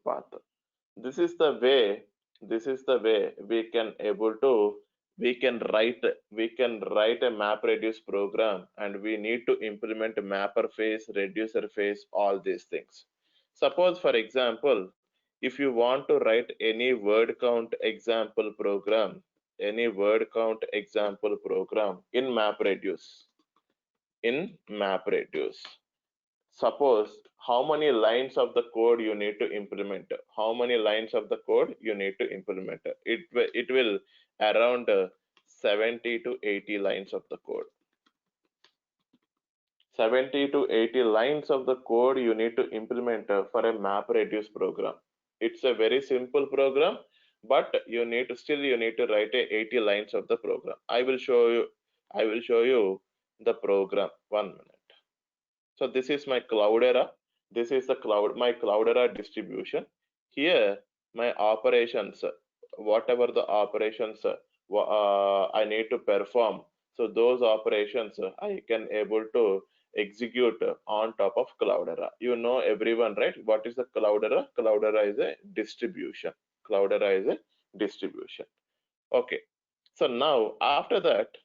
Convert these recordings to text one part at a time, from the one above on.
path. This is the way we can able to we can write a map reduce program, and we need to implement mapper phase, reducer phase, all these things. Suppose for example, if you want to write any word count example program, in map reduce, suppose how many lines of the code you need to implement, it will around 70 to 80 lines of the code. 70 to 80 lines of the code you need to implement for a map reduce program. It's a very simple program, but you need to write a 80 lines of the program. I will show you the program. 1 minute. So this is my Cloudera. This is my Cloudera distribution. Here, my operations, whatever the operations I need to perform. So those operations I can able to execute on top of Cloudera. You know everyone, right? What is the Cloudera? Cloudera is a distribution. Okay. So now after that,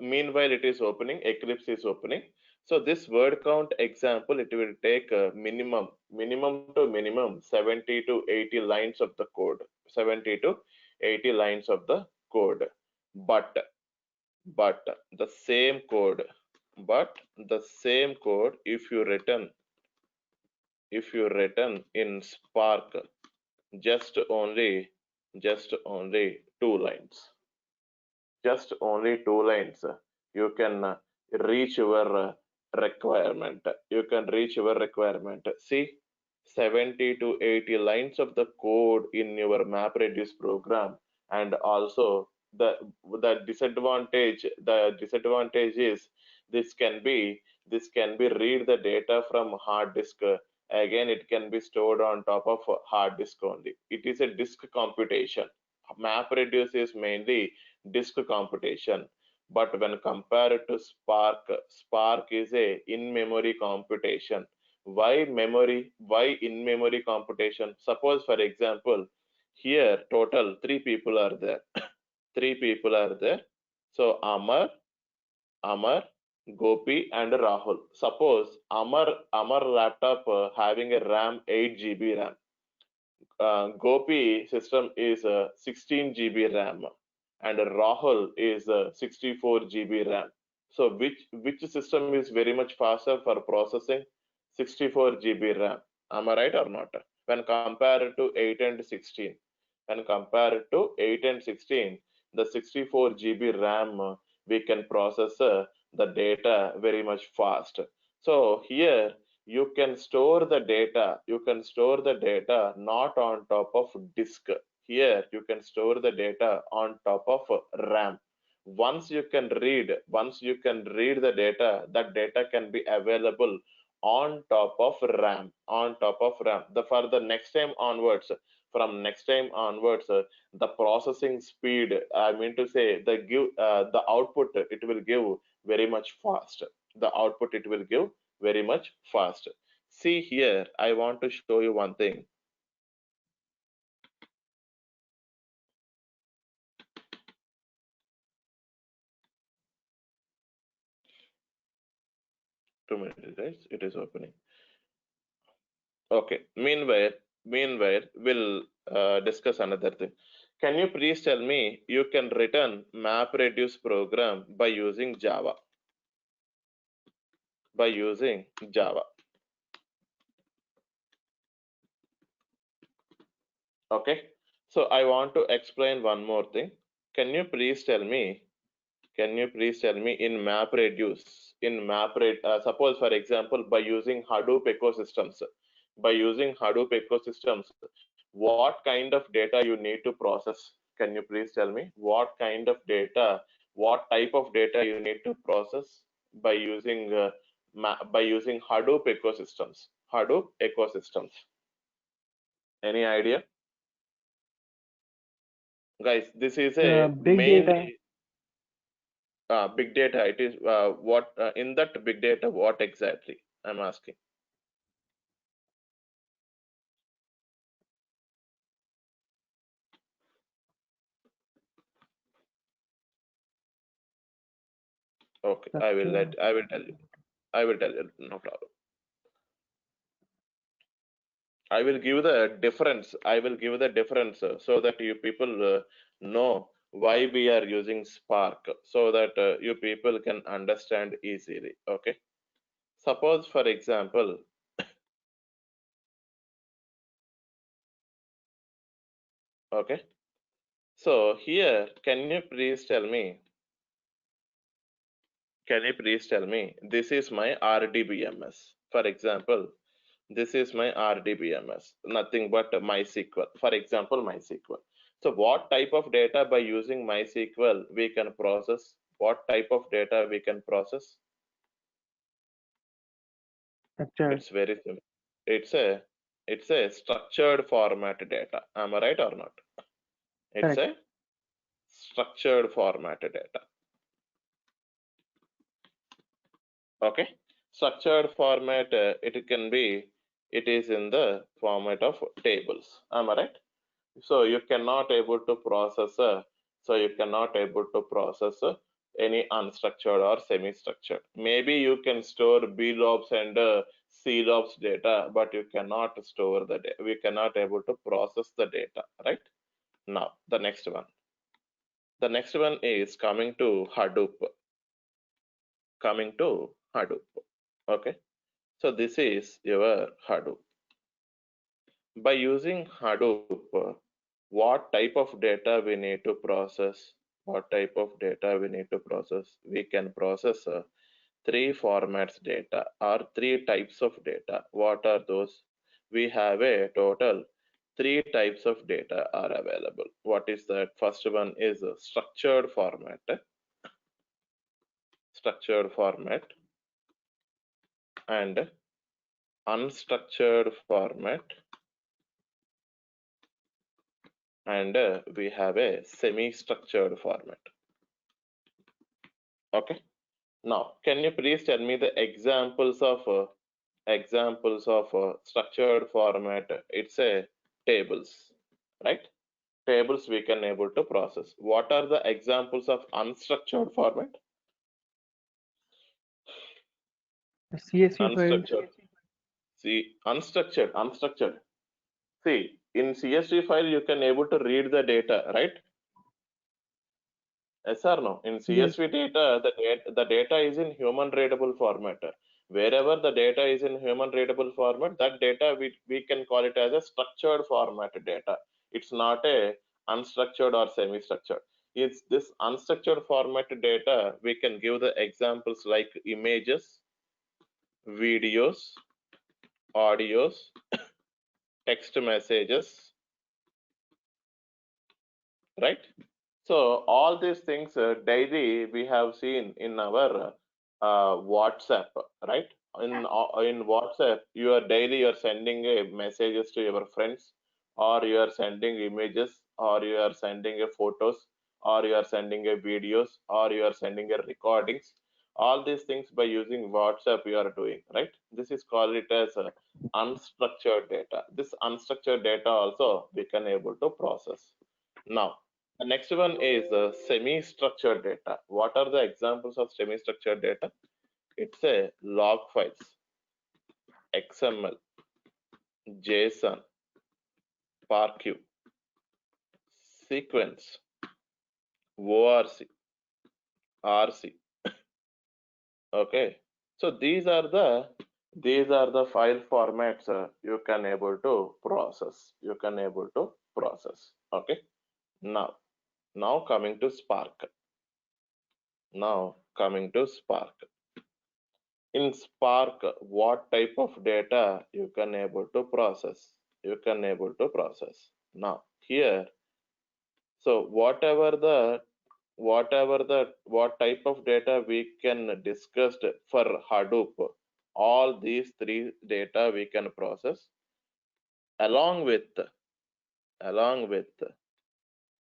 meanwhile it is opening, Eclipse is opening. So this word count example, it will take minimum to minimum 70 to 80 lines of the code. 70 to 80 lines of the code. But the same code, if you written in Spark, just only 2 lines. Just only 2 lines, you can reach your requirement. See, 70 to 80 lines of the code in your map reduce program, and also the disadvantage is this can be read the data from hard disk. Again, it can be stored on top of hard disk only. It is a disk computation. Map reduce is mainly disk computation, but when compared to Spark is a in-memory computation. Why in-memory computation? Suppose for example, here total 3 people are there. So Amar, Gopi and Rahul. Suppose Amar laptop having a RAM 8 GB RAM. Gopi system is 16 GB RAM, and Rahul is 64 GB RAM. So which system is very much faster for processing? 64 GB RAM. Am I right or not? When compared to 8 and 16, the 64 GB RAM we can process the data very much fast. So here you can store the data not on top of disk. Here you can store the data on top of RAM. Once you can read the data, that data can be available on top of RAM. For the next time onwards, the processing speed, I mean to say, the output, it will give very much fast. See here, I want to show you one thing. Two minutes, guys. It is opening. Okay. Meanwhile, we'll discuss another thing. Can you please tell me, you can return map reduce program by using Java? Okay. So I want to explain one more thing. Can you please tell me in map reduce, suppose for example, by using Hadoop ecosystems, what kind of data you need to process? Can you please tell me what type of data you need to process by using Hadoop ecosystems? Any idea? Guys, this is a Big data. big data. It is what in that big data, what exactly I'm asking? Okay, I will tell you. I will tell you, no problem. I will give the difference. I will give the difference so that you people know why we are using Spark, so that you people can understand easily. Okay. Suppose, for example, okay. So here, can you please tell me, this is my RDBMS. For example, this is my RDBMS, nothing but MySQL. For example, MySQL. So what type of data by using MySQL we can process? What type of data we can process? Structured. It's very simple. It's a structured format data. Am I right or not? It's Correct. a structured format data. Okay. Structured format, it is in the format of tables. Am I right? So you cannot able to process any unstructured or semi-structured. Maybe you can store B lobs and C lobs data, but you cannot store the data. We cannot able to process the data, right? Now the next one. The next one is coming to Hadoop. Okay. So this is your Hadoop. By using Hadoop, what type of data we need to process? What type of data we need to process? We can process three formats data or three types of data. What are those? We have a total three types of data are available. What is that? First one is a structured format, and unstructured format, and we have a semi-structured format. Okay. Now, can you please tell me the examples of structured format? It's a tables, right? Tables we can able to process. What are the examples of unstructured format? CSV files. Unstructured. See, unstructured. See, in CSV file you can able to read the data, right? Yes or no? In Yes. CSV data, the data is in human readable format. Wherever the data is in human readable format, that data we can call it as a structured format data. It's not a unstructured or semi-structured. It's this unstructured format data, we can give the examples like images, videos, audios, text messages, right? So all these things daily we have seen in our WhatsApp, right? In WhatsApp, you are sending a messages to your friends, or you are sending images, or you are sending a photos, or you are sending a videos, or you are sending a recordings. All these things by using WhatsApp you are doing, right? This is called it as unstructured data. This unstructured data also we can able to process. Now the next one is semi-structured data. What are the examples of semi-structured data? It's a log files, XML, JSON, PARQ, sequence, ORC, RC. Okay, so these are the file formats you can able to process. Okay, now now coming to Spark. Now coming to Spark. In Spark, what type of data you can able to process? Now here, so what type of data we can discuss for Hadoop, all these three data we can process along with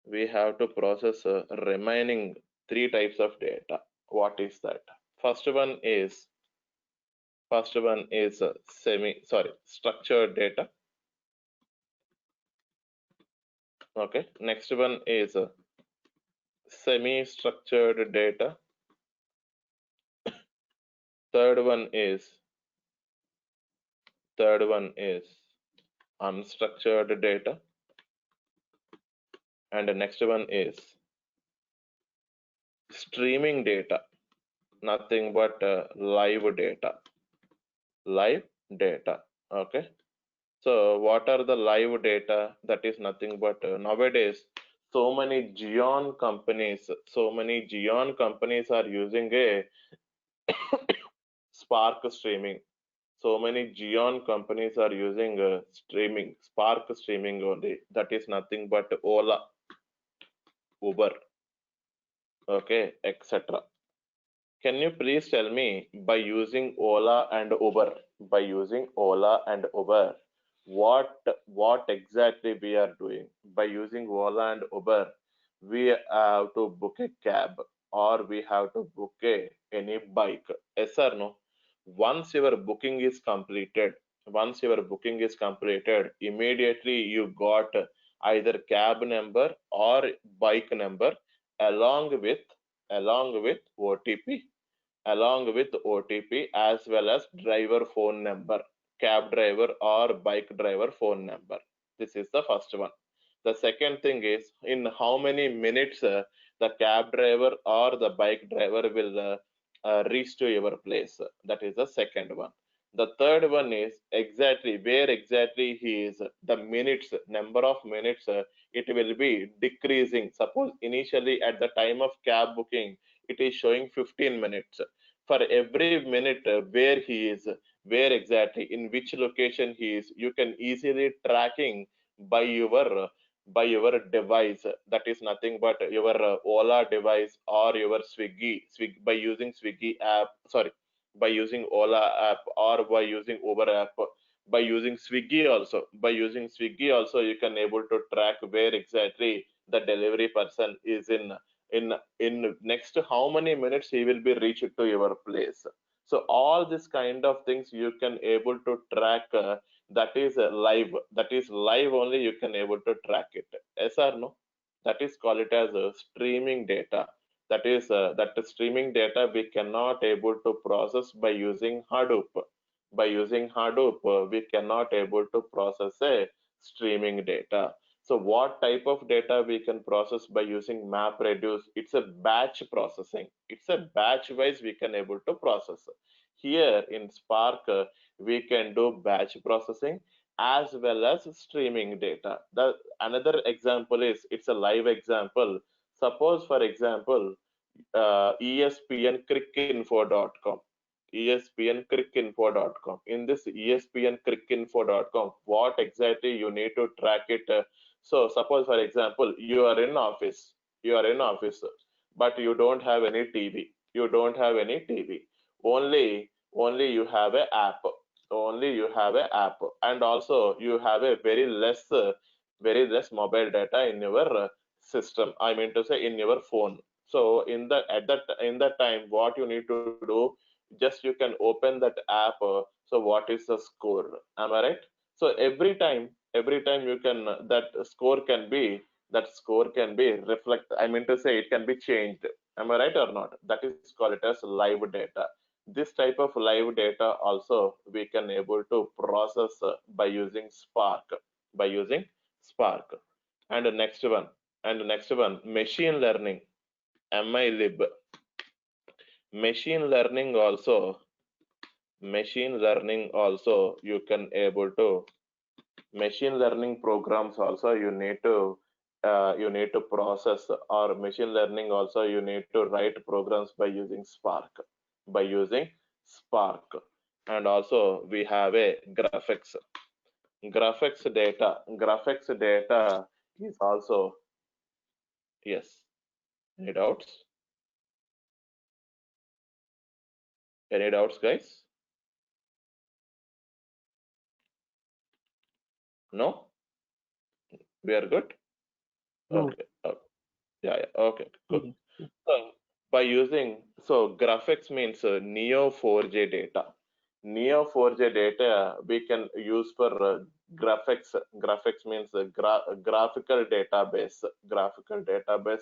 we have to process remaining three types of data. What is that? First one is structured data. Okay. Next one is semi-structured data. Third one is unstructured data, and the next one is streaming data, nothing but live data. Live data. Okay. So what are the live data? That is nothing but nowadays so many Geon companies are using a Spark streaming. So many Geon companies are using Spark streaming only. That is nothing but Ola, Uber, okay, etc. Can you please tell me, by using Ola and Uber, what exactly we are doing? By using Ola and Uber, we have to book a cab or we have to book any bike. Yes or no? Once your booking is completed, immediately you got either cab number or bike number along with OTP, as well as driver phone number, cab driver or bike driver phone number. This is the first one. The second thing is in how many minutes the cab driver or the bike driver will reach to your place. That is the second one. The third one is exactly where exactly he is, the minutes, number of minutes, it will be decreasing. Suppose initially at the time of cab booking, it is showing 15 minutes. For every minute where he is, where exactly, in which location he is, you can easily tracking by your device. That is nothing but your Ola device or your Swiggy, by using Swiggy app, sorry, by using Ola app or by using Uber app, by using Swiggy also you can able to track where exactly the delivery person is in next how many minutes he will be reached to your place. So all this kind of things you can able to track, that is live only you can able to track it. Yes or no? That is called it as a streaming data. That streaming data we cannot able to process by using Hadoop. By using Hadoop we cannot able to process a streaming data. So what type of data we can process by using MapReduce? It's a batch processing. It's a batch wise we can able to process. Here in Spark, we can do batch processing as well as streaming data. The another example is, it's a live example. Suppose for example, ESPNcricinfo.com. ESPNcricinfo.com. In this ESPNcricinfo.com, what exactly you need to track it? So suppose for example, you are in office, but you don't have any TV. You don't have any TV. Only you have a app. Only you have a app, and also you have a very less mobile data in your system. I mean to say in your phone. So in that time, what you need to do, just you can open that app. So what is the score? Am I right? So every time you can that score can be reflect. I mean to say it can be changed. Am I right or not? That is called it as live data. This type of live data also we can able to process by using Spark. By using Spark. And the next one, machine learning, MILib. Machine learning also, you can able to, machine learning programs also you need to process, or machine learning also you need to write programs by using Spark. By using Spark. And also we have a graphics data is also, yes. Any doubts? Any doubts, guys? No? We are good? No. Okay. Yeah, yeah. Okay, cool. Yes. Yes. So by using, so graphics means Neo 4J data. Neo 4J data we can use for graphics. Graphics means graphical database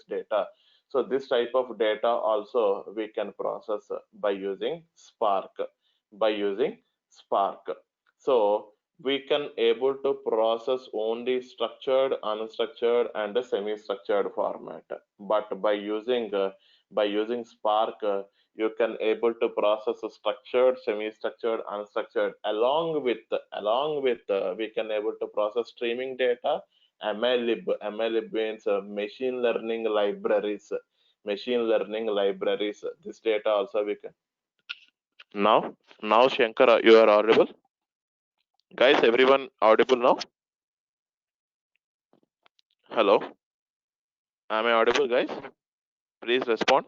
data. So this type of data also we can process by using Spark. By using Spark. So we can able to process only structured, unstructured, and a semi-structured format. But by using Spark, you can able to process a structured, semi-structured, unstructured, along with we can able to process streaming data. MLlib means machine learning libraries. Machine learning libraries. This data also we can. Now, Shankara, you are audible. Guys, everyone audible now? Hello, am I audible, guys? Please respond.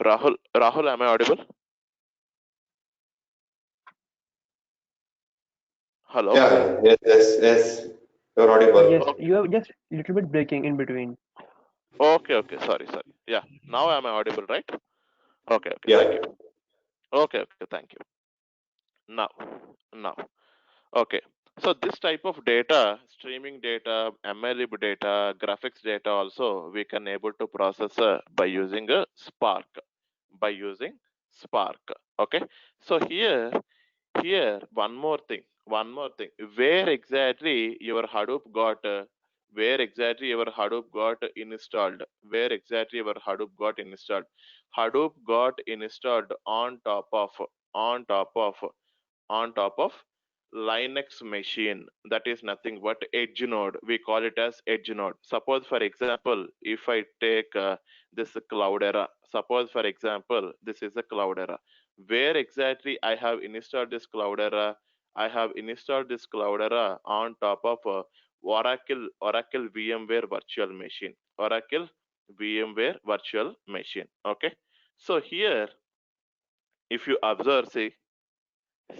Rahul, am I audible? Hello. Yeah, yes. You're Yes, audible. Okay, you are just little bit breaking in between. okay. Sorry. Yeah, now am I audible, right? Okay. Thank you. Yeah, Okay. Thank you. Now. Okay. So this type of data, streaming data, MLlib data, graphics data also we can able to process by using a Spark. By using Spark. Okay. So here one more thing, where exactly your Hadoop got installed, Hadoop got installed on top of on top of Linux machine. That is nothing but edge node. We call it as edge node. Suppose, for example, if I take this Cloudera, suppose, for example, this is a Cloudera. Where exactly I have installed this Cloudera? I have installed this Cloudera on top of Oracle VMware virtual machine. Oracle VMware virtual machine. Okay. So here, if you observe,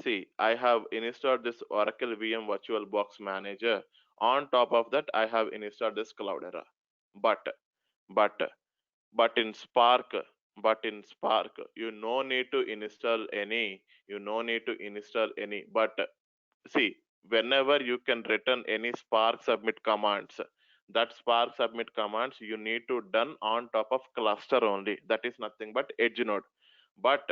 see, I have installed this Oracle VM VirtualBox Manager. On top of that, I have installed this Cloudera. But, but, but in Spark, you no need to install any. You no need to install any. But see, whenever you can return any Spark submit commands, that Spark submit commands you need to done on top of cluster only. That is nothing but edge node. But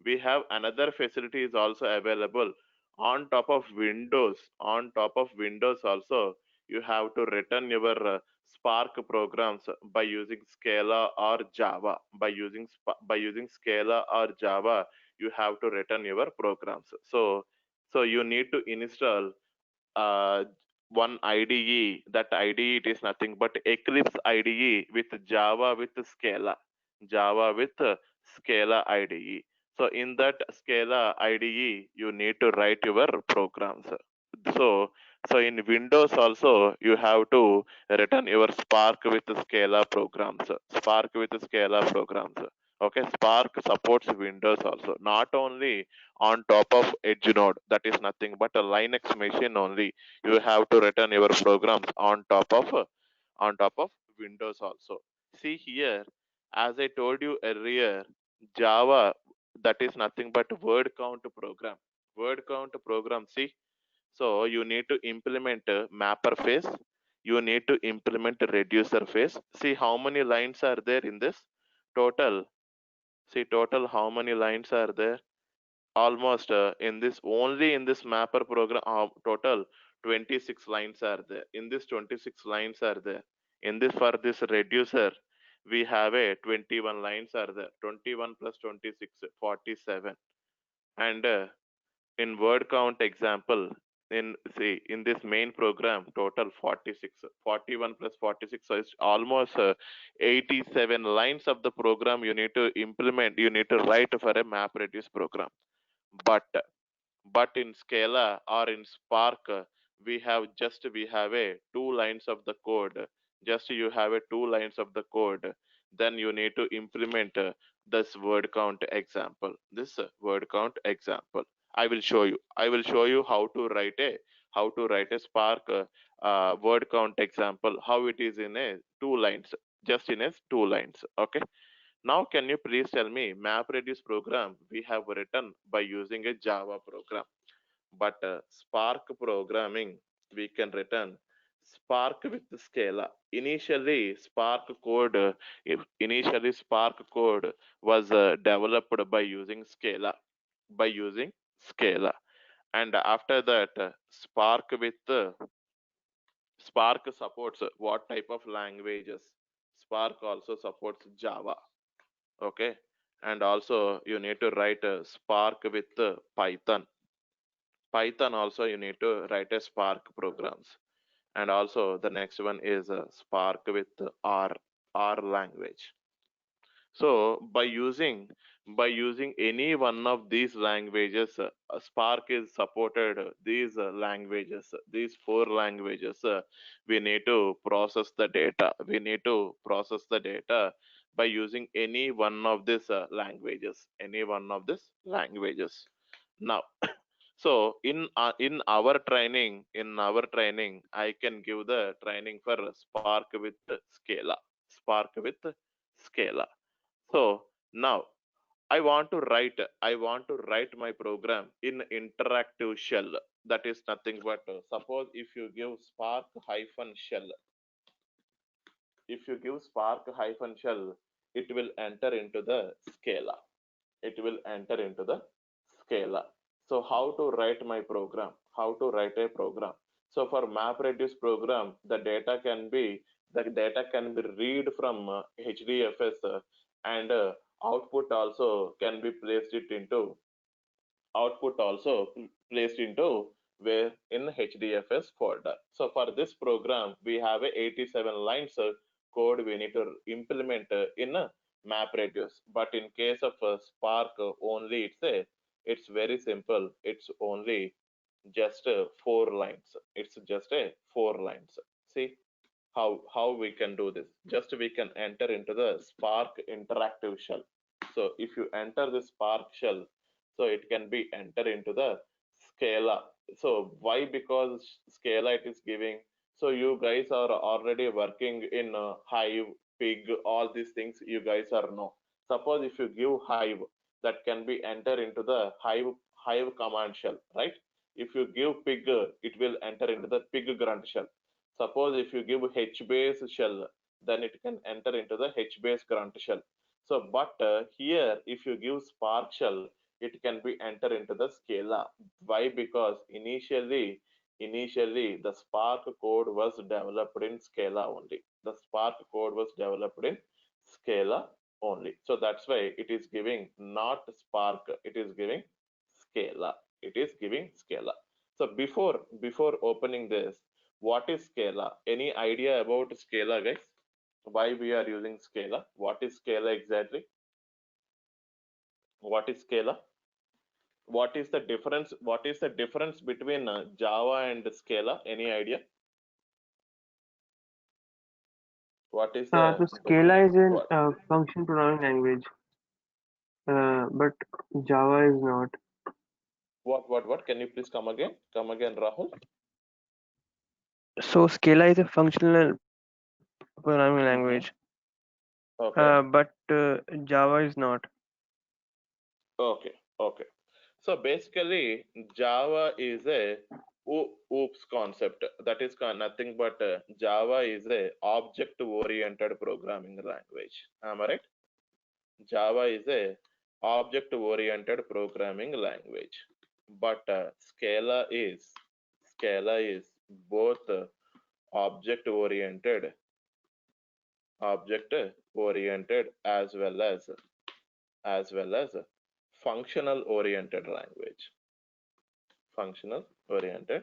we have another facility is also available on top of Windows. On top of Windows also, you have to return your Spark programs by using Scala or Java. By using Scala or Java, you have to return your programs. So you need to install uh, one IDE. That IDE, it is nothing but Eclipse IDE with Java with Scala. Java with Scala IDE. So in that Scala IDE, you need to write your programs. So so in Windows also, you have to return your Spark with Scala programs. Spark with Scala programs. Okay, Spark supports Windows also. Not only on top of edge node, that is nothing but a Linux machine only, you have to return your programs on top of Windows also. See here, as I told you earlier, Java, that is nothing but word count program. See, so you need to implement a mapper phase, you need to implement a reducer phase. See how many lines are there in this total. See total how many lines are there. Almost in this, only in this mapper program, total 26 lines are there. In this 26 lines are there. In this, for this reducer, we have a 21 lines are there. 21 plus 26, 47. And in word count example, in this main program, total 46. 41 plus 46, so it's almost 87 lines of the program you need to implement, you need to write for a map reduce program. But in Scala or in Spark, we have a two lines of the code. Just you have a two lines of the code. Then you need to implement this word count example. This word count example. I will show you how to write a Spark word count example. How it is in a two lines. Just in a two lines. Okay. Now, can you please tell me MapReduce program we have written by using a Java program, but Spark programming we can return Spark with Scala. Initially Spark code was developed by using Scala, and after that Spark supports what type of languages? Spark also supports Java. Okay, and also you need to write Spark with Python. Python also you need to write a Spark programs, and also the next one is Spark with R language. So by using any one of these languages, Spark is supported these languages, these four languages. We need to process the data. We need to process the data by using any one of these languages. Any one of these languages. Now, so in our training, I can give the training for Spark with Scala. Spark with Scala. So now I want to write my program in interactive shell. That is nothing but suppose if you give Spark hyphen shell, it will enter into the Scala. It will enter into the Scala. So how to write my program? How to write a program? So for MapReduce program, the data can be read from HDFS, and output also can be placed into where in HDFS folder. So for this program, we have a 87 lines of code we need to implement in MapReduce. But in case of Spark only, it's very simple. It's only just 4 lines. It's just a 4 lines. See how we can do this. Just we can enter into the Spark interactive shell. So if you enter the Spark shell, so it can be enter into the Scala. So why? Because Scala it is giving. So you guys are already working in Hive, Pig, all these things you guys are know. Suppose if you give Hive, that can be enter into the Hive command shell, right? If you give Pig, it will enter into the Pig grunt shell. Suppose if you give HBase shell, then it can enter into the HBase grunt shell. So, but here, if you give Spark shell, it can be enter into the Scala. Why? Because initially the Spark code was developed in Scala only. The Spark code was developed in Scala only. So that's why it is giving not Spark. It is giving Scala. It is giving Scala. So before opening this, what is Scala? Any idea about Scala, guys? Why we are using Scala? What is Scala exactly? What is Scala? What is the difference? What is the difference between Java and Scala? Any idea? What is the So difference? Scala is an What? function programming language, but Java is not. What? Can you please come again? Come again, Rahul. So Scala is a functional programming Mm-hmm. language, Okay. but Java is not. Okay. Okay. So basically, Java is a OOPS concept. That is nothing but Java is a object-oriented programming language. Am I right? Java is a object-oriented programming language, but Scala is both object-oriented, object-oriented as well as functional-oriented language. Functional-oriented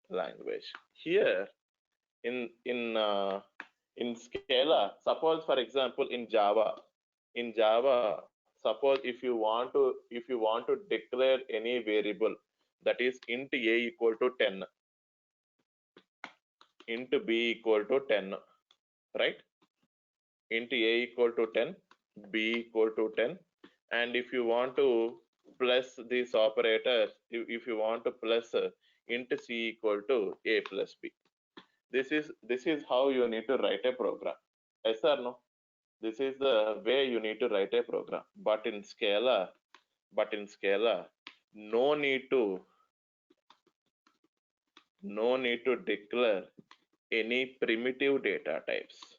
language. Here in Scala, suppose for example in Java, suppose if you want to declare any variable, that is int a equal to 10, int b equal to 10, right? Int a equal to 10, b equal to 10, and if you want to plus these operators, if you want to plus int c equal to a plus b, this is how you need to write a program. Yes or no? This is the way you need to write a program. But in Scala, no need to no need to declare any primitive data types.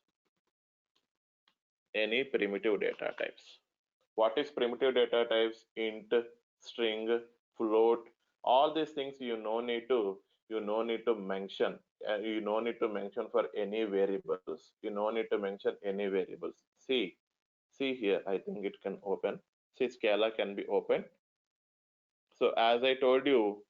Any primitive data types. What is primitive data types? Int, string, float, all these things you no need to mention. You no need to mention for any variables. You no need to mention any variables. See here, I think it can open. See, Scala can be opened. So as I told you,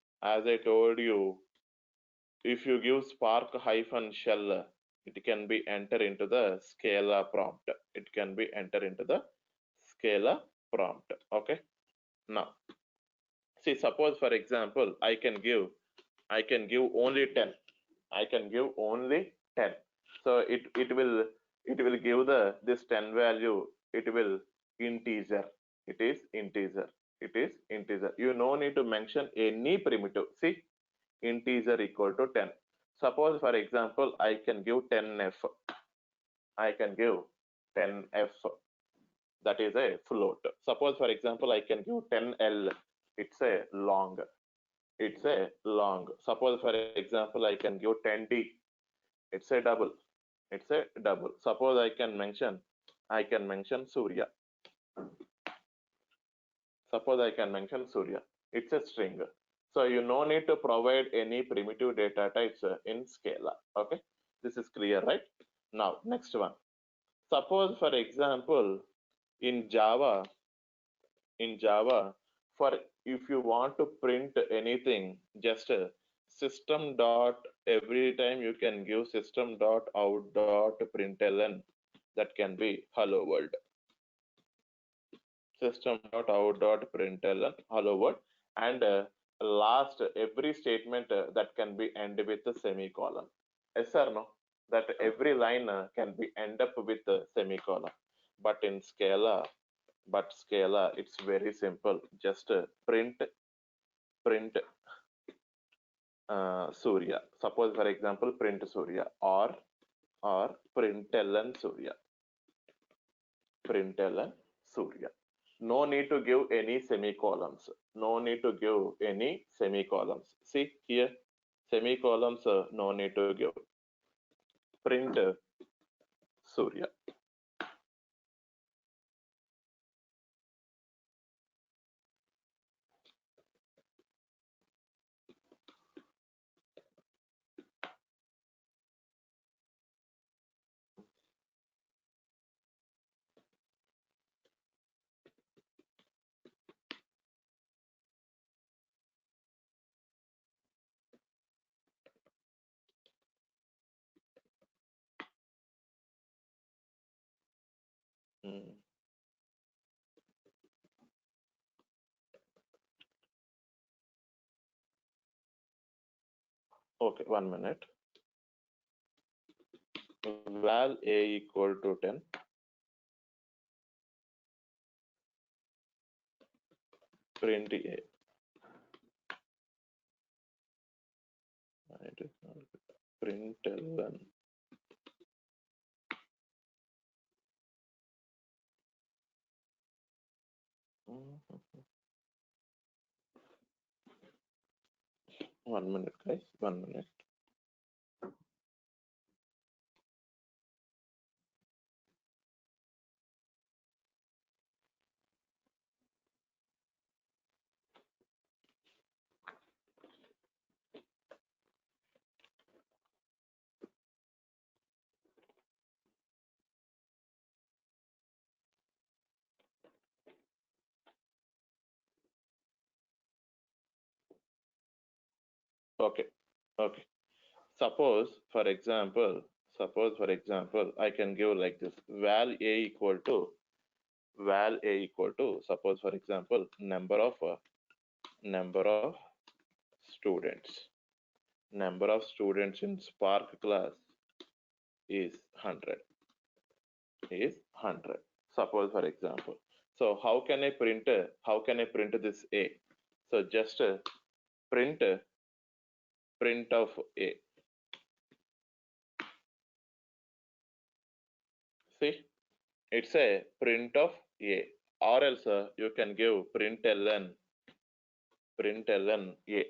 if you give spark hyphen shell, it can be enter into the Scala prompt. It can be enter into the Scala prompt. Okay. Now, see, suppose for example, I can give only 10. I can give only 10. So it will give the this 10 value. It will integer. It is integer. It is integer. You no need to mention any primitive. See, integer equal to 10. Suppose for example, I can give 10f. I can give 10f. That is a float. Suppose for example, I can give 10l. It's a long. It's a long. Suppose for example, I can give 10d. It's a double. It's a double. Suppose I can mention Surya. Suppose I can mention Surya. It's a string. So you no need to provide any primitive data types in Scala. Okay, this is clear, right? Now next one. Suppose for example, in Java, for if you want to print anything, just system dot, every time you can give system dot out dot println, that can be hello world. System dot out dot println hello world, and last every statement that can be end with a semicolon. Yes or no? That every line can be end up with a semicolon. But in Scala, it's very simple. Just print Surya. Suppose for example, print Surya or println Surya. Println Surya. No need to give any semicolons. No need to give any semicolons. See here, semicolons no need to give. Print Surya. Hmm. Okay, 1 minute. Val a equal to 10. Print a. Println. Mhm. 1 minute, guys. 1 minute. Okay. Okay. Suppose for example, I can give like this. Val a equal to suppose for example, number of students. Number of students in Spark class is 100. Suppose for example. So how can I print this a? So just print of a. See, it's a print of a, or else you can give println a.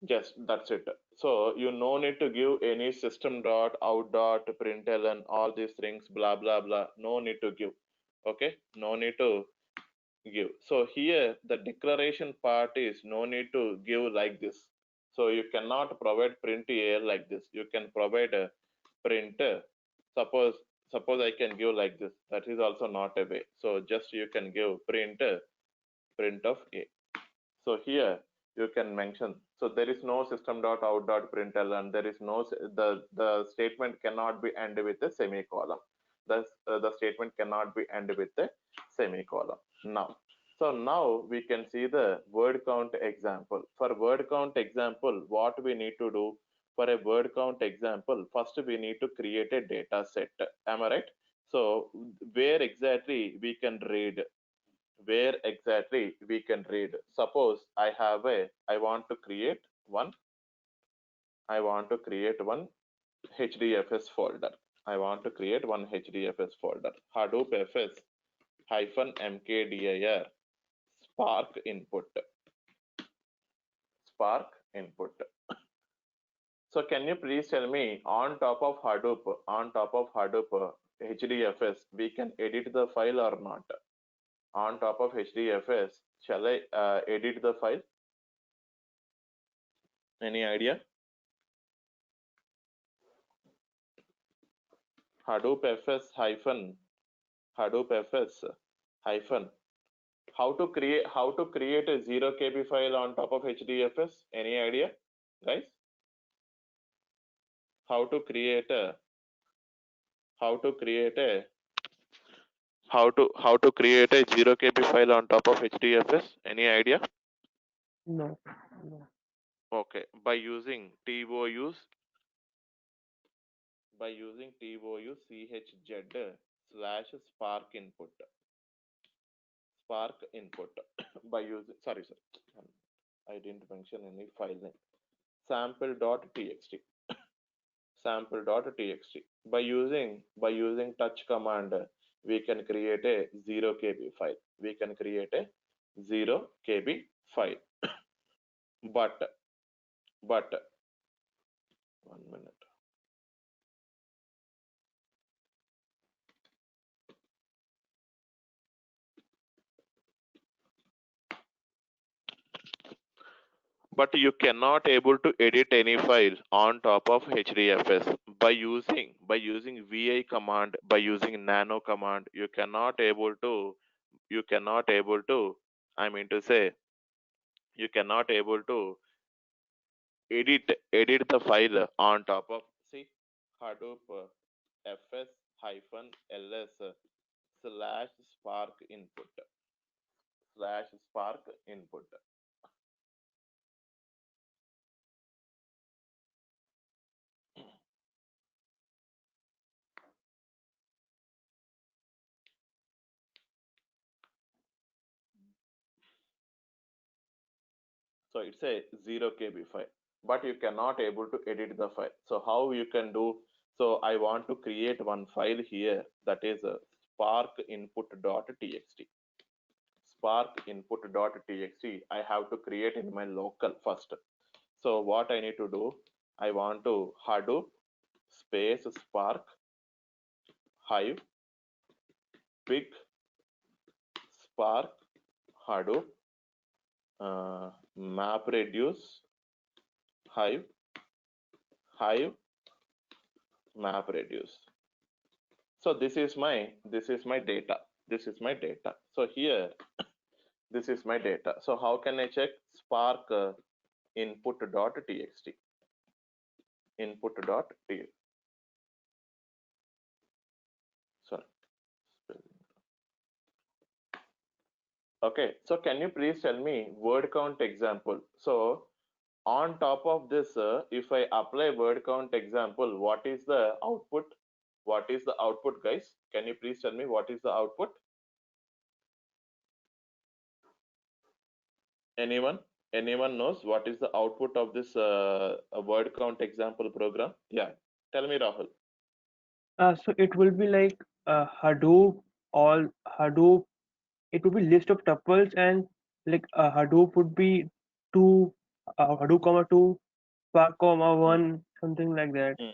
Just that's it. So you no need to give any system dot out dot println all these things blah blah blah. No need to give. Okay, no need to give. So here the declaration part is no need to give like this. So you cannot provide print here like this. You can provide a print. Suppose suppose I can give like this. That is also not a way. So just you can give print of A. So here you can mention. So there is no system dot out dot println. There is no the statement cannot be end with a semicolon. The statement cannot be end with a semicolon. Now, so now we can see the word count example. For word count example, what we need to do for a word count example? First, we need to create a data set. Am I right? So where exactly we can read? Where exactly we can read? Suppose I want to create one HDFS folder. I want to create one HDFS folder. Hadoop FS hyphen mkdir spark input. So can you please tell me on top of Hadoop HDFS, we can edit the file or not? On top of HDFS, shall I edit the file? Any idea? Hadoop FS hyphen how to create a 0 KB file on top of HDFS? Any idea, guys? How to create a 0 KB file on top of HDFS? Any idea? No. No. Okay, by using TOUs chz slash spark input by using sorry I didn't mention any file name. sample.txt by using touch command we can create a 0 KB file. 0 KB file. But 1 minute. But you cannot able to edit any file on top of HDFS by using vi command, by using nano command. You cannot able to I mean to say you cannot able to edit the file on top of see Hadoop fs hyphen ls slash spark input. So it's a 0 KB file, but you cannot able to edit the file. So how you can do? So I want to create one file here that is a spark input.txt. I have to create in my local first. So what I need to do? I want to Hadoop space spark hive big spark Hadoop map reduce hive map reduce. So this is my data. So here this is my data. So how can I check? Spark input.txt. Sorry. Okay, so can you please tell me word count example? So on top of this, if I apply word count example, what is the output? Guys? Can you please tell me what is the output? Anyone knows what is the output of this word count example program? Yeah, tell me, Rahul. So it will be like Hadoop, all Hadoop. It would be list of tuples, and like Hadoop would be two Hadoop comma two Spark comma one, something like that. Mm,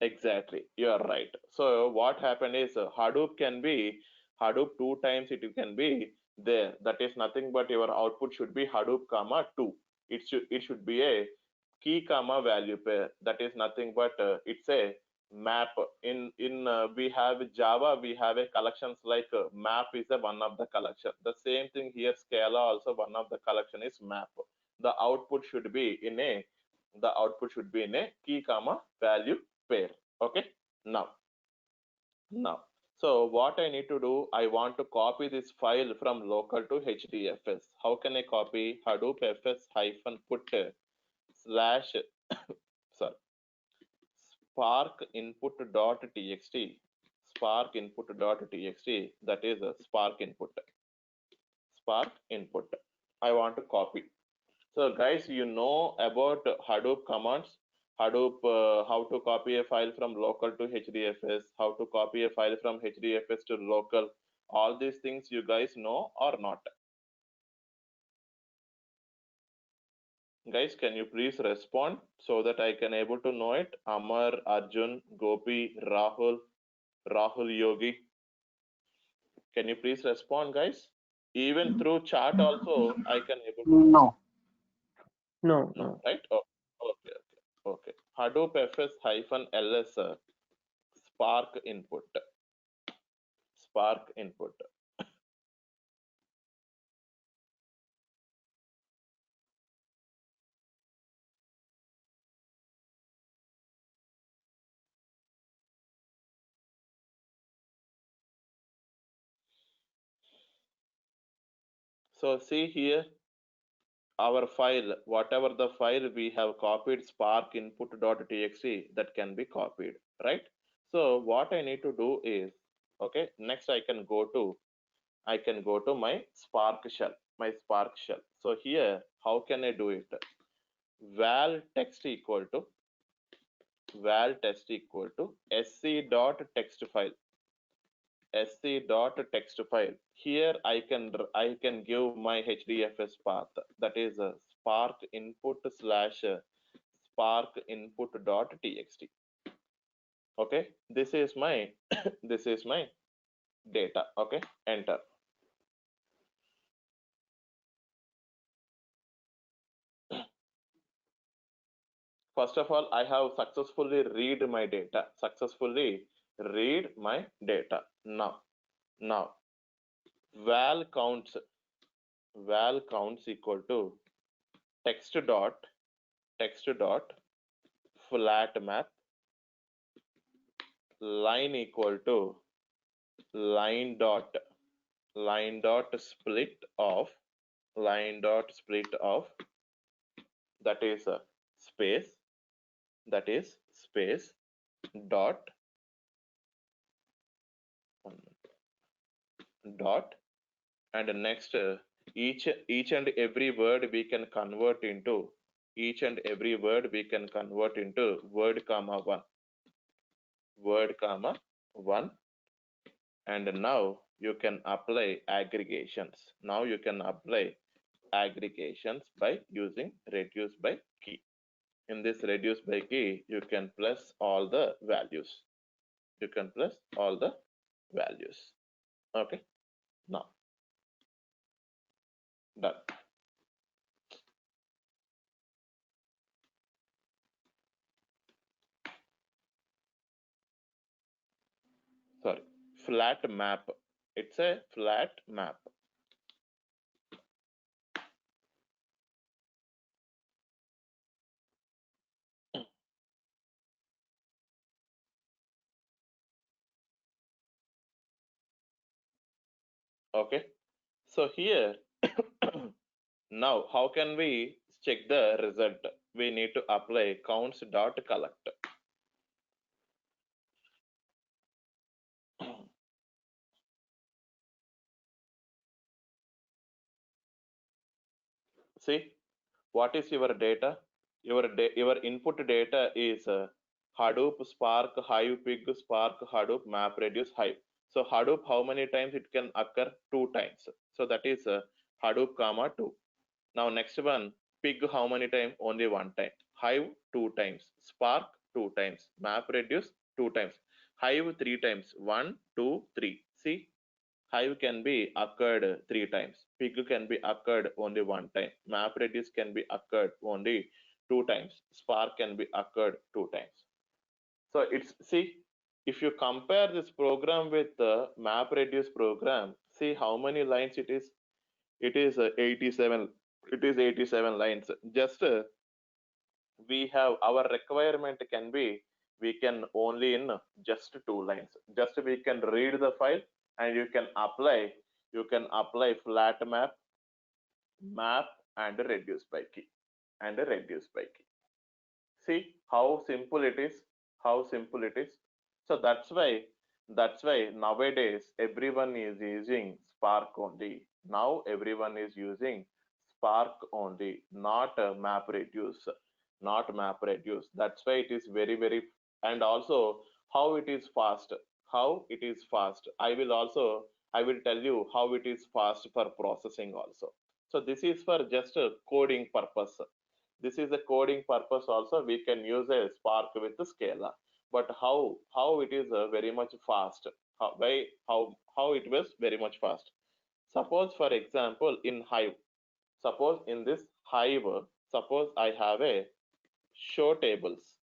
exactly, you are right. So what happened is Hadoop can be Hadoop two times it can be there. That is nothing but your output should be Hadoop comma two. It should be a key comma value pair. That is nothing but it's a map. In we have Java, we have a collections like map is a one of the collection. The same thing here, Scala also one of the collection is map. The output should be in a key comma value pair. Okay. Now now so what I need to do, I want to copy this file from local to hdfs. How can I copy? Hadoop fs hyphen put slash sorry, spark input dot txt, spark input dot txt, that is a spark input I want to copy. So guys, you know about Hadoop commands, Hadoop, how to copy a file from local to hdfs, how to copy a file from hdfs to local. All these things you guys know or not? Guys, can you please respond so that I can able to know it? Amar, Arjun, Gopi, Rahul Yogi. Can you please respond, guys? Even through chat also, I can able to. No. No, No, no. right? Oh, okay. Hadoop fs hyphen ls spark input. Spark input. So see here, our file, whatever the file we have copied, spark input.txt, that can be copied, right? So what I need to do is, okay, next I can go to my Spark shell. So here, how can I do it? val text equal to sc.text file, sc.text file. Here I can give my hdfs path, that is a spark input slash spark input dot txt. Okay, this is my this is my data. Okay, enter. First of all, I have successfully read my data. Now val counts equal to text dot flat map line equal to line dot split of that is a space dot dot, and next each and every word we can convert into word comma one. And now you can apply aggregations. By using reduce by key. In this reduce by key, you can plus all the values. Okay, now done. Sorry, flat map. It's a flat map. Okay, so here now how can we check the result? We need to apply counts dot collect. See, what is your data? Your input data is Hadoop, Spark, Hive, Pig, Spark, Hadoop, Map, Reduce, Hive. So Hadoop, how many times it can occur? 2 times. So that is Hadoop comma 2. Now next one, Pig, how many times? Only 1 time. Hive 2 times, Spark 2 times, MapReduce 2 times, Hive 3 times, 1, 2, 3. See, Hive can be occurred 3 times, Pig can be occurred only 1 time, MapReduce can be occurred only 2 times, Spark can be occurred 2 times. So it's, see, if you compare this program with the MapReduce program, see how many lines it is. It is 87. It is 87 lines. Just we have our requirement can be, we can only in just 2 lines. Just we can read the file and you can apply flat map and reduce by key and reduce by key. See how simple it is, how simple it is. So that's why nowadays everyone is using Spark only. Now everyone is using Spark only, not MapReduce, not MapReduce. That's why it is very very. And also how it is fast, how it is fast, I will tell you how it is fast for processing also. So this is for just a coding purpose. This is a coding purpose also. We can use a Spark with the Scala. But how it is very much fast, how it was very much fast. Suppose for example in Hive, suppose in this Hive, suppose I have a show tables.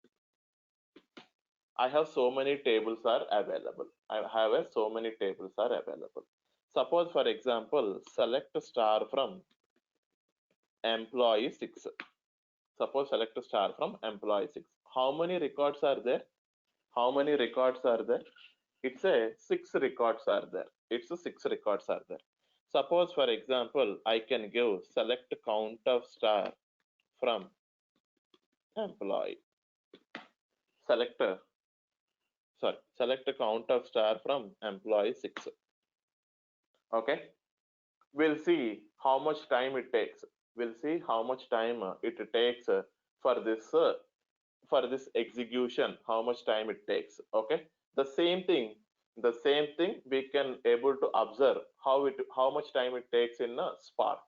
I have so many tables are available. I have a so many tables are available. Suppose for example select star from employee 6. Suppose select a star from employee 6. How many records are there? How many records are there? It's a 6 records are there. It's a 6 records are there. Suppose for example, I can give select count of star from employee. Select select a count of star from employee 6. Okay. We'll see how much time it takes. We'll see how much time it takes for this execution, how much time it takes. Okay, the same thing we can able to observe how much time it takes in Spark,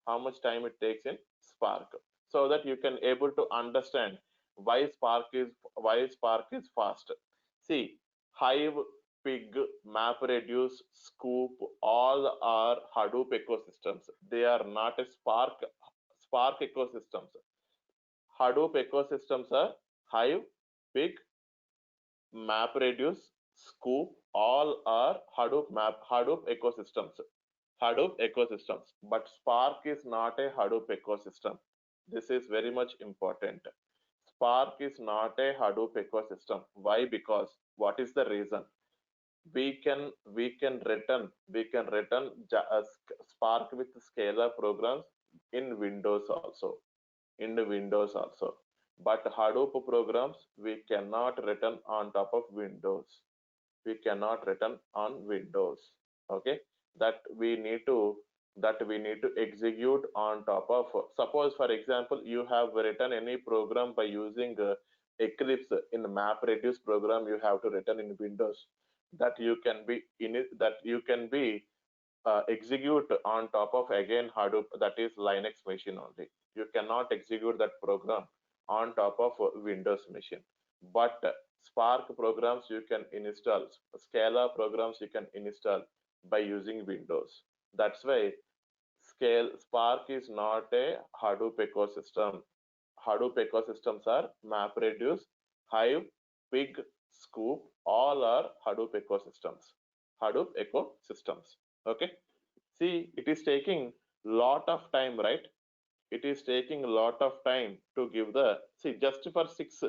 how much time it takes in Spark, so that you can able to understand why Spark is fast. See, Hive, Pig, MapReduce, Scoop, all are Hadoop ecosystems. They are not a Spark ecosystems. Hadoop ecosystems are Hive, Pig, MapReduce, Scoop, all are Hadoop ecosystems. Hadoop ecosystems. But Spark is not a Hadoop ecosystem. This is very much important. Spark is not a Hadoop ecosystem. Why? Because what is the reason? We can return Spark with Scala programs in Windows also, in the Windows also. But Hadoop programs we cannot return on top of Windows. We cannot return on Windows. Okay, that we need to execute on top of. Suppose for example you have written any program by using Eclipse in MapReduce program you have to return in Windows. That you can be in it. That you can be execute on top of again Hadoop, that is Linux machine only. You cannot execute that program on top of Windows machine. But Spark programs you can install, Scala programs you can install by using Windows. That's why Spark is not a Hadoop ecosystem. Hadoop ecosystems are MapReduce, Hive, Pig, Scoop, all are Hadoop ecosystems. Hadoop ecosystems. Okay. See, it is taking lot of time, right? It is taking a lot of time to give the, see, just for 6,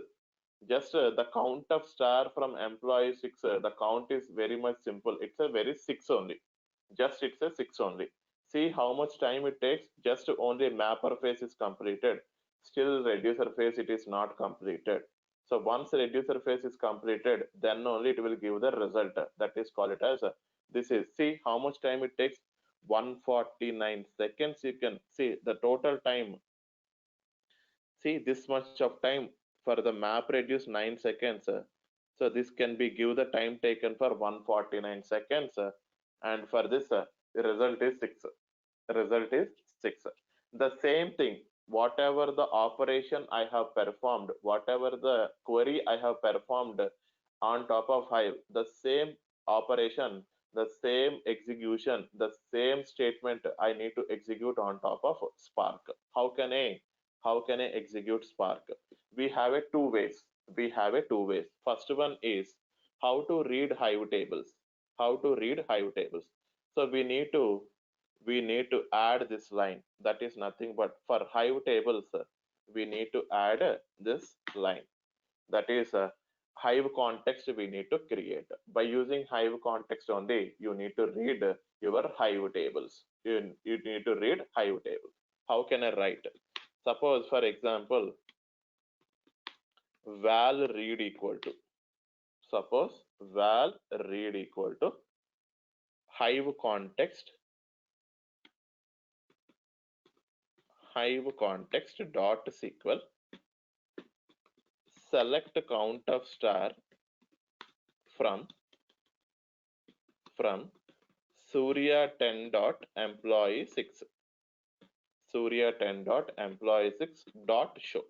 just the count of star from employee 6, the count is very much simple. It's a very 6 only. Just it's a 6 only. See how much time it takes. Just only mapper phase is completed. Still reducer phase it is not completed. So once reducer phase is completed, then only it will give the result. That is called it as this is, see how much time it takes. 149 seconds. You can see the total time. See this much of time for the MapReduce 9 seconds. So this can be give the time taken for 149 seconds. And for this, the result is 6. The result is 6. The same thing. whatever the operation I have performed, whatever the query I have performed on top of Hive, the same operation, the same execution, the same statement I need to execute on top of Spark. How can I execute Spark? We have a two ways. We have a two ways. First one is how to read Hive tables. How to read Hive tables. So we need to add this line. That is nothing but for Hive tables, we need to add this line. That is a Hive context we need to create. By using Hive context only, you need to read your Hive tables. You need to read Hive table. How can I write? Suppose, for example, val read equal to, suppose val read equal to Hive context, Hive context dot SQL select count of star from Surya 10 dot employee 6, Surya 10 dot employee 6 dot show.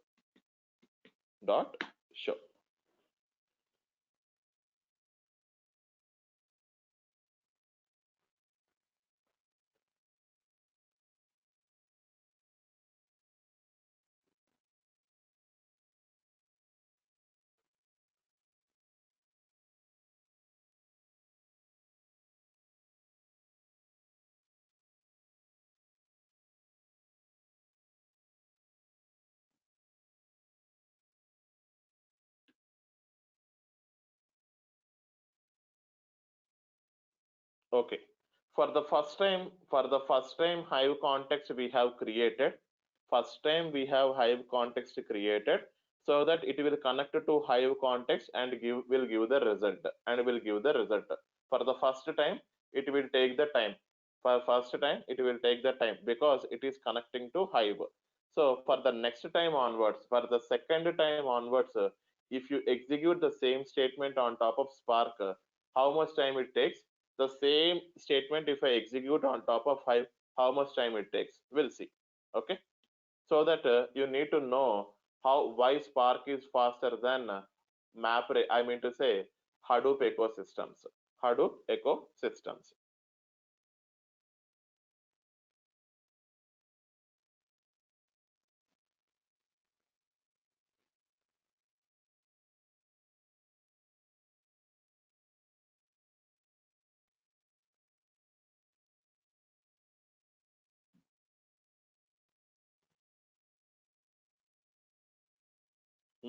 Okay. For the first time Hive context we have created. First time we have Hive context created, so that it will connect to Hive context and will give the result and will give the result. For the first time, it will take the time. For first time, it will take the time because it is connecting to Hive. So for the next time onwards, for the second time onwards, if you execute the same statement on top of Spark, how much time it takes? The same statement if I execute on top of Hive, how much time it takes? We'll see. Okay. So that you need to know why Spark is faster than I mean to say Hadoop ecosystems. Hadoop ecosystems.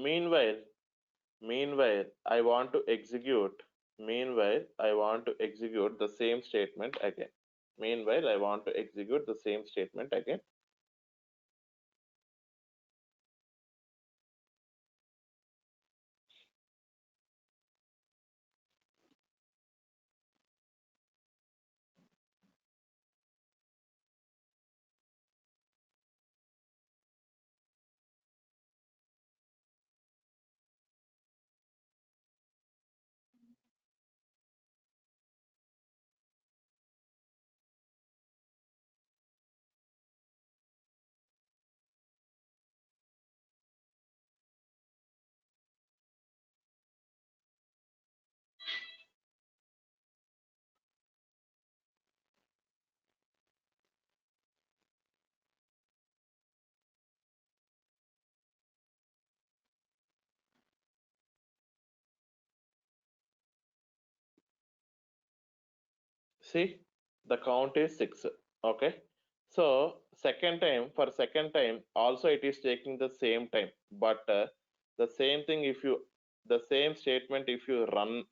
Meanwhile, meanwhile, I want to execute. Meanwhile, I want to execute the same statement again. Meanwhile, I want to execute the same statement again. See, the count is 6. Okay. So second time, also it is taking the same time. But the same thing, the same statement, if you run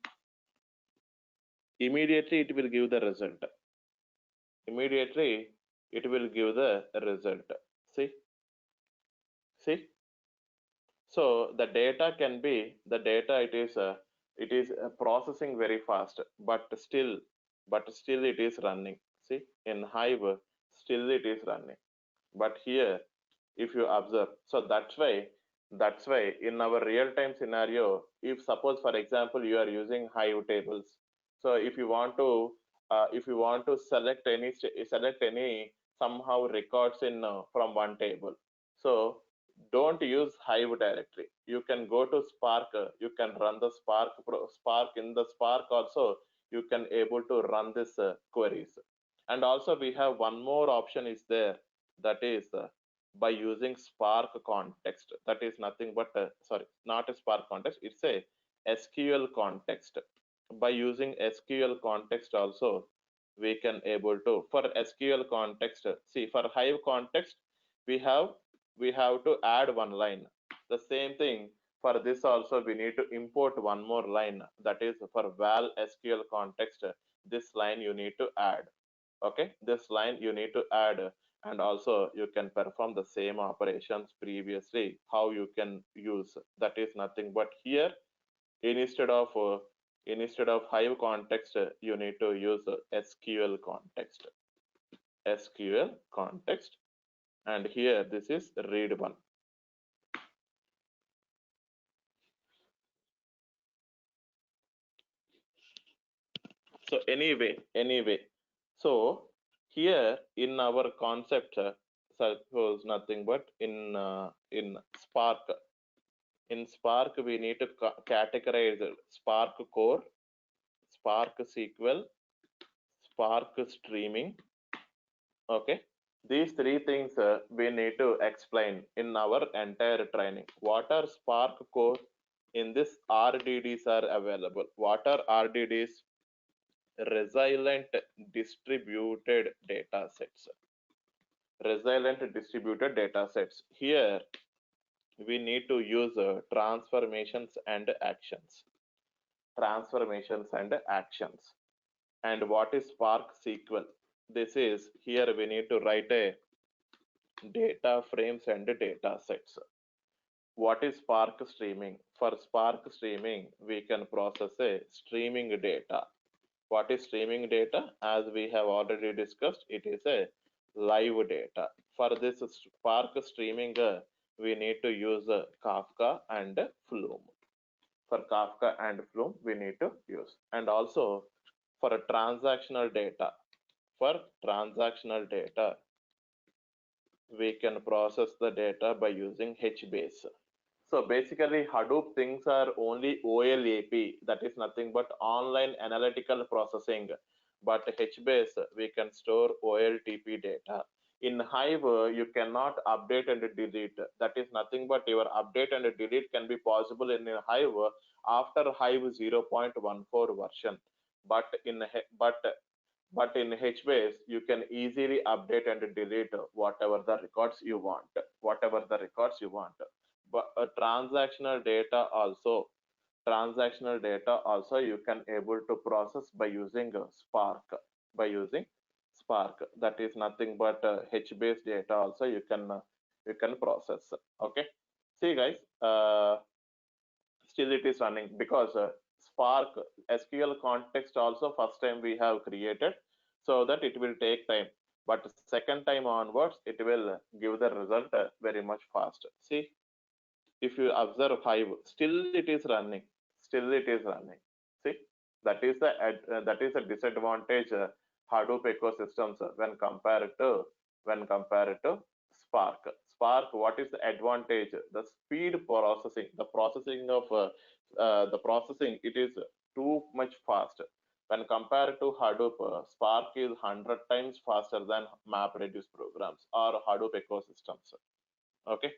immediately, it will give the result. Immediately, it will give the result. See, see. So the data it is processing very fast, but still it is running. See, in Hive, still it is running. But here, if you observe, so that's why in our real-time scenario, if suppose for example you are using Hive tables, so if you want to select any somehow records in from one table, So don't use Hive directly. You can go to Spark. You can run the Spark in the Spark also. You can able to run this queries. And also we have one more option is there. That is by using Spark context. That is nothing but sorry, not a Spark context. It's a SQL context. By using SQL context also, we can able to for SQL context. See, for Hive context, we have we have to add one line. The same thing for this also, we need to import one more line. That is for val SQL context. This line you need to add. Okay, this line you need to add, and also you can perform the same operations previously. How you can use that is nothing but here instead of Hive context, you need to use SQL context. SQL context, and here this is read one. So anyway, so here in our concept, suppose nothing but in Spark. In Spark, we need to categorize Spark core, Spark SQL, Spark streaming. Okay, these three things we need to explain in our entire training. What are Spark core? In this, RDDs are available. What are RDDs? Resilient distributed data sets. Resilient distributed data sets. Here we need to use transformations and actions. Transformations and actions. And what is Spark SQL? This is here we need to write a data frames and data sets. What is Spark streaming? For Spark streaming, we can process a streaming data. What is streaming data? As we have already discussed, it is a live data. For this Spark streaming, we need to use Kafka and Flume. For Kafka and Flume, we need to use. And also for a transactional data, we can process the data by using HBase. So basically, Hadoop things are only OLAP, that is nothing but online analytical processing. But HBase, we can store OLTP data. In Hive, you cannot update and delete. That is nothing but your update and delete can be possible in Hive after Hive 0.14 version. But in HBase, you can easily update and delete whatever the records you want. But transactional data also you can able to process by using Spark. That is nothing but HBase data also you can process. Okay. See guys, still it is running because Spark SQL context also first time we have created, so that it will take time. But second time onwards, it will give the result very much fast. See, if you observe Hive, still it is running. See, that is a disadvantage Hadoop ecosystems when compared to Spark. What is the advantage? The speed processing, the processing, it is too much fast. When compared to Hadoop, Spark is 100 times faster than MapReduce programs or Hadoop ecosystems. Okay,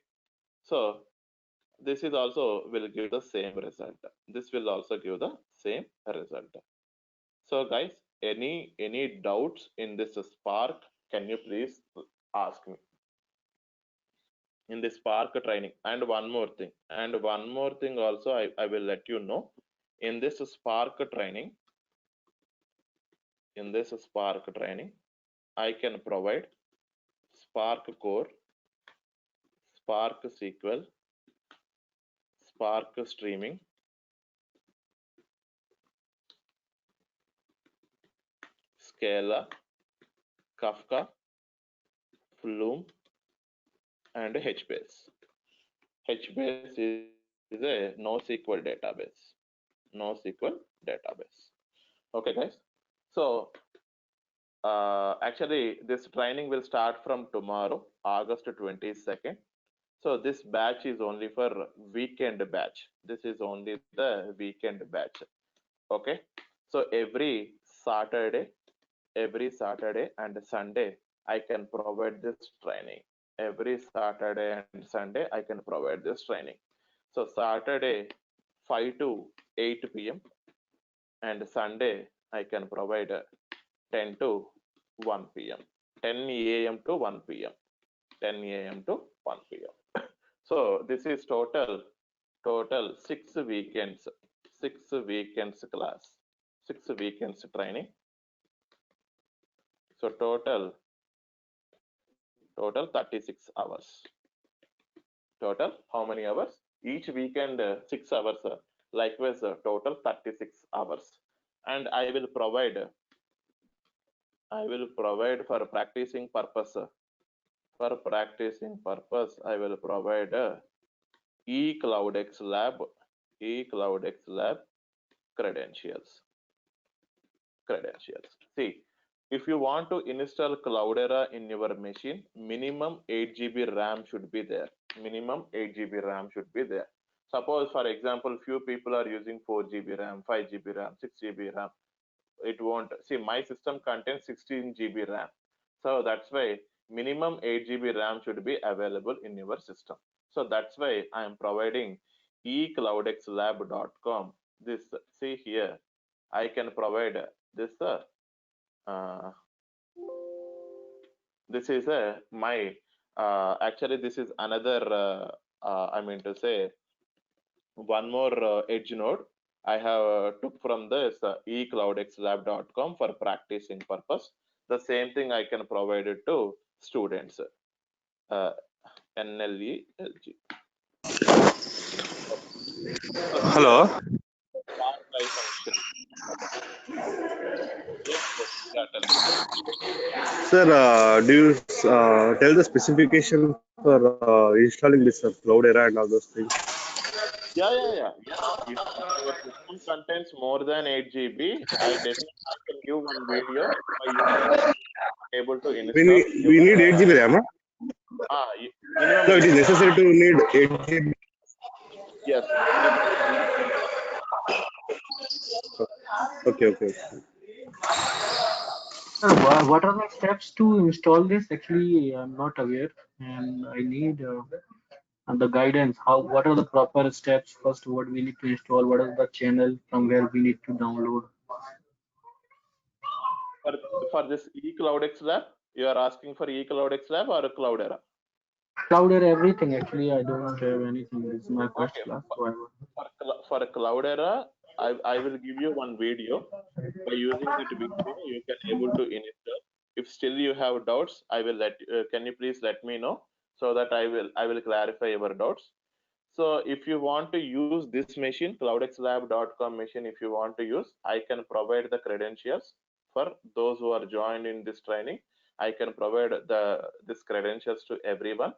so this is also will give the same result. This will also give the same result. So guys, any doubts in this Spark? Can you please ask me in the Spark training? And one more thing also I will let you know in this Spark training. I can provide Spark core, Spark SQL, Spark streaming, Scala, Kafka, Flume, and HBase. HBase is a NoSQL database. Okay, guys. So actually, this training will start from tomorrow, August 22nd. So this batch is only for weekend batch. This is only the weekend batch. Okay. So every Saturday and Sunday, I can provide this training. Every Saturday and Sunday, I can provide this training. So Saturday 5 to 8 p.m. and Sunday I can provide 10 to 1 p.m. 10 a.m. to 1 p.m. 10 a.m. to 1 p.m. So this is total 6 weekends class, 6 weekends training. So total 36 hours. Total how many hours? Each weekend 6 hours. Likewise, total 36 hours. And I will provide for practicing purpose. For practicing purpose, I will provide eCloudX Lab credentials. See, if you want to install Cloudera in your machine, minimum 8 GB RAM should be there. Minimum 8 GB RAM should be there. Suppose, for example, few people are using 4 GB RAM, 5 GB RAM, 6 GB RAM. It won't. See, my system contains 16 GB RAM. So that's why minimum 8 GB RAM should be available in your system. So that's why I am providing ecloudxlab.com. This, see here, I can provide this. This is my actually this is another. I mean to say one more edge node. I have took from this ecloudxlab.com for practicing purpose. The same thing I can provide it to students. Uh, NLE LG. Hello. Spark live function. Yes, yeah, tell me. Sir, do you tell the specification for installing this Cloudera and all those things? Yeah. If your system contains more than 8 GB, I definitely can give one video by using that able to install We your need 8 GB RAM. Huh? minimum No, it 8 is GB. necessary to need 8 GB. Yes, minimum 8 GB. Okay. Sir, what are the steps to install this? Actually, I'm not aware, and I need the guidance. What are the proper steps? First, what we need to install? What is the channel from where we need to download? For, for this eCloudX Lab, you are asking for eCloudX Lab or Cloudera? Cloudera, everything. Actually, I don't have anything. This is my first Okay, class, so I will. for Cloudera, I will give you one video. By using that video, you can able to install. If still you have doubts, I will can you please let me know so that I will clarify your doubts. So if you want to use this machine, cloudxlab.com machine, if you want to use, I can provide the credentials for those who are joined in this training. I can provide this credentials to everyone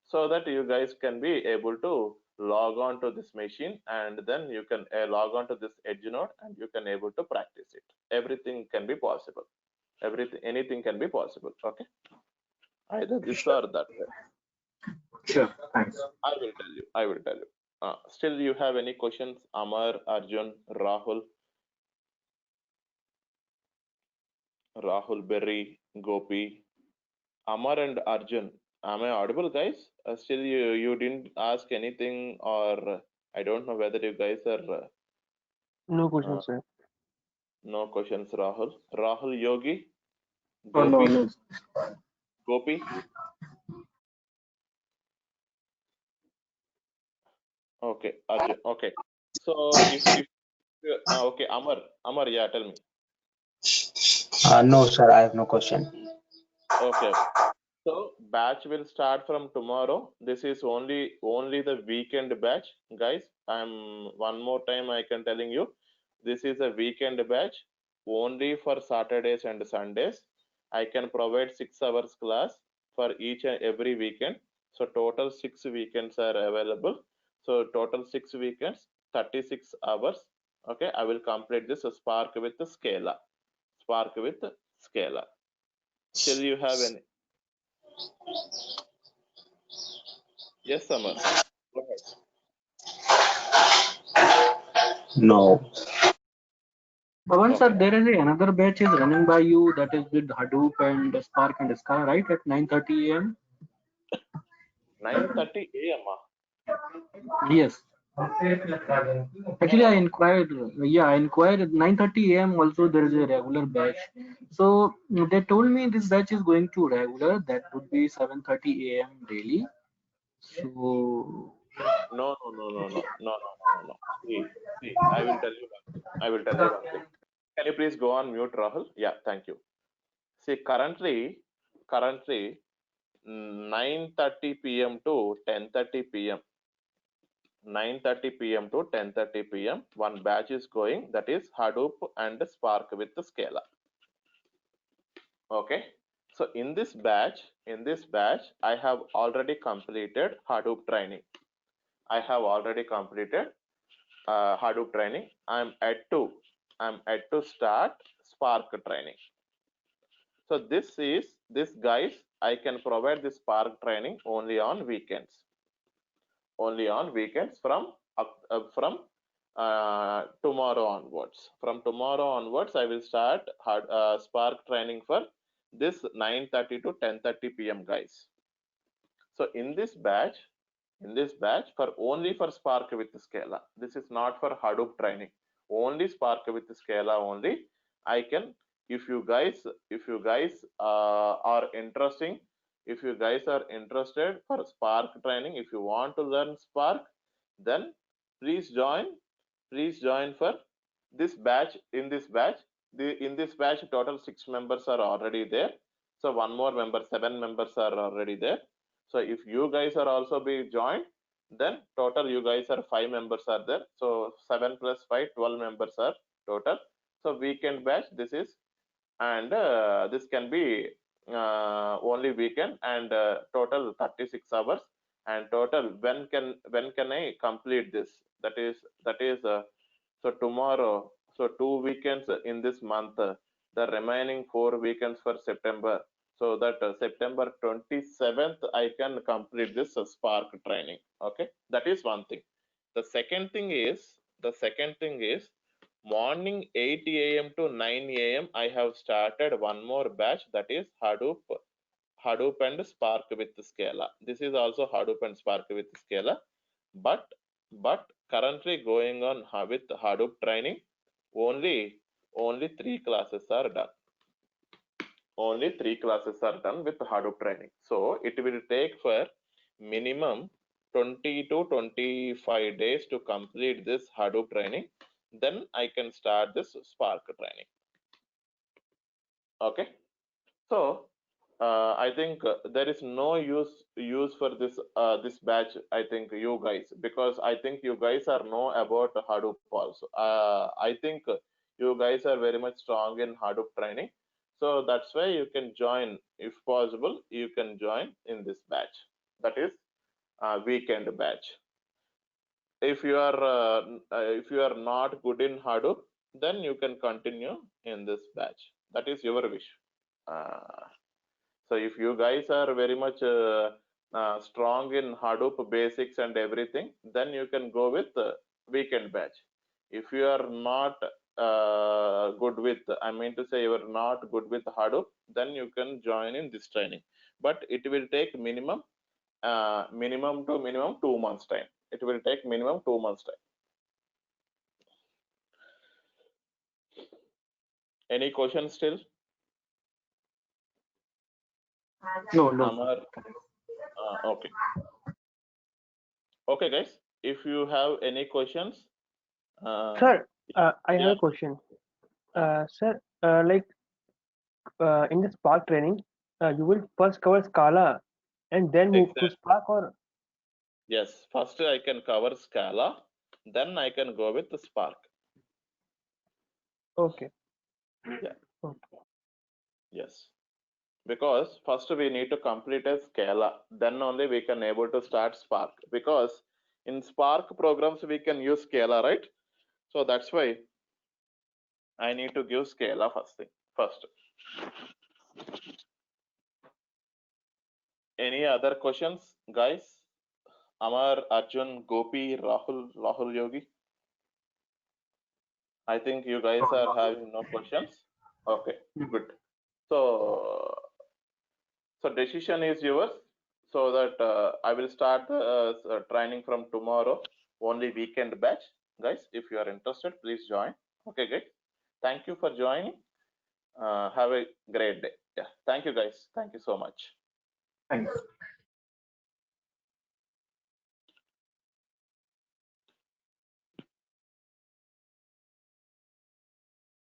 so that you guys can be able to log on to this machine, and then you can log on to this edge node and you can able to practice it. Everything can be possible. Anything can be possible. Okay. Either this or that. Sure. Thanks. I will tell you. Still, you have any questions? Amar, Arjun, Rahul Berry, Gopi, Amar and Arjun. Am I audible, guys? Still, you didn't ask anything, or I don't know whether you guys are No uh, question, sir. no questions. Rahul Yogi, Oh, no, Gopi, no. Gopi. Okay, Arjun. Okay. So if okay, Amar, yeah, tell me. No, sir, I have no question. Okay. So batch will start from tomorrow. This is only the weekend batch, guys. I'm one more time I can telling you, this is a weekend batch only for Saturdays and Sundays. I can provide 6 hours class for each and every weekend. So total 6 weekends are available. So total 6 weekends, 36 hours. Okay, I will complete this Spark with Scala. Spark with Scala. Still you have any? Yes, Samar. Go ahead. No. Pavan sir, Okay. there is another batch is running by you that is with Hadoop and Spark and Scala, right? At 9:30 a.m. 9:30 a.m. Yes. No, Actually, no, I no. inquired. Yeah, I inquired at 9:30 a.m. Also, there is a regular batch. So they told me this batch is going to regular. That would be 7:30 a.m. daily. So No, no, no, no, no, no, no, no, no. See, I will tell you one thing. I will tell you one thing. Can you please go on mute, Rahul? Yeah, thank you. See, currently 9:30 p.m. to 10:30 p.m. 9:30 p.m. to 10:30 p.m. one batch is going, that is Hadoop and Spark with the Scala. Okay. So in this batch, I have already completed Hadoop training. I have already completed Hadoop training. I'm at to start Spark training. So this guys, I can provide this Spark training only on weekends. Only on weekends from tomorrow onwards. From tomorrow onwards, I will start Spark training for this 9:30 to 10:30 p.m. guys. So in this batch, for only for Spark with Scala. This is not for Hadoop training. Only Spark with Scala only. I can, if you guys are interesting, if you guys are interested for Spark training, if you want to learn Spark, then please join. Please join for this batch. In this batch, total 6 members are already there. So one more member, 7 members are already there. So if you guys are also be joined, then total you guys are 5 members are there. So 7 plus 5, 12 members are total. So weekend batch this is, and this can be only weekend, and total 36 hours, and total when can I complete this? That is so tomorrow. So 2 weekends in this month, the remaining 4 weekends for September. So that September 27th, I can complete this Spark training. Okay, that is one thing. The second thing is morning 8 a.m. to 9 a.m. I have started one more batch, that is Hadoop and Spark with Scala. This is also Hadoop and Spark with Scala, but currently going on with Hadoop training. Only 3 classes are done. Only 3 classes are done with Hadoop training. So it will take for minimum 20 to 25 days to complete this Hadoop training. Then I can start this Spark training. Okay. So I think there is no use for this batch. I think you guys, because I think you guys are know about Hadoop also. I think you guys are very much strong in Hadoop training, so that's why you can join. If possible, you can join in this batch. That is weekend batch. If you are not good in Hadoop, then you can continue in this batch. That is your wish. So if you guys are very much strong in Hadoop basics and everything, then you can go with weekend batch. If you are not good with, I mean to say you are not good with Hadoop, then you can join in this training. But it will take minimum 2 months time. It will take minimum 2 months time. Any questions still? no, Amar, okay. Okay, guys. If you have any questions, Sir, I have yeah. a question. Sir, like in the Spark training, you will first cover Scala and then move to Exactly. Spark, or Yes. First, I can cover Scala, then I can go with the Spark. okay. Yeah. Okay. Yes. Because first we need to complete a Scala, then only we can able to start Spark. Because in Spark programs we can use Scala, right? So that's why I need to give Scala first. Any other questions, guys? Amar, Arjun, Gopi, Rahul Yogi. I think you guys are having no questions. Okay, good. So, decision is yours. So that I will start the training from tomorrow. Only weekend batch, guys. If you are interested, please join. Okay, guys. Thank you for joining. Have a great day. Yeah. Thank you, guys. Thank you so much. Thanks.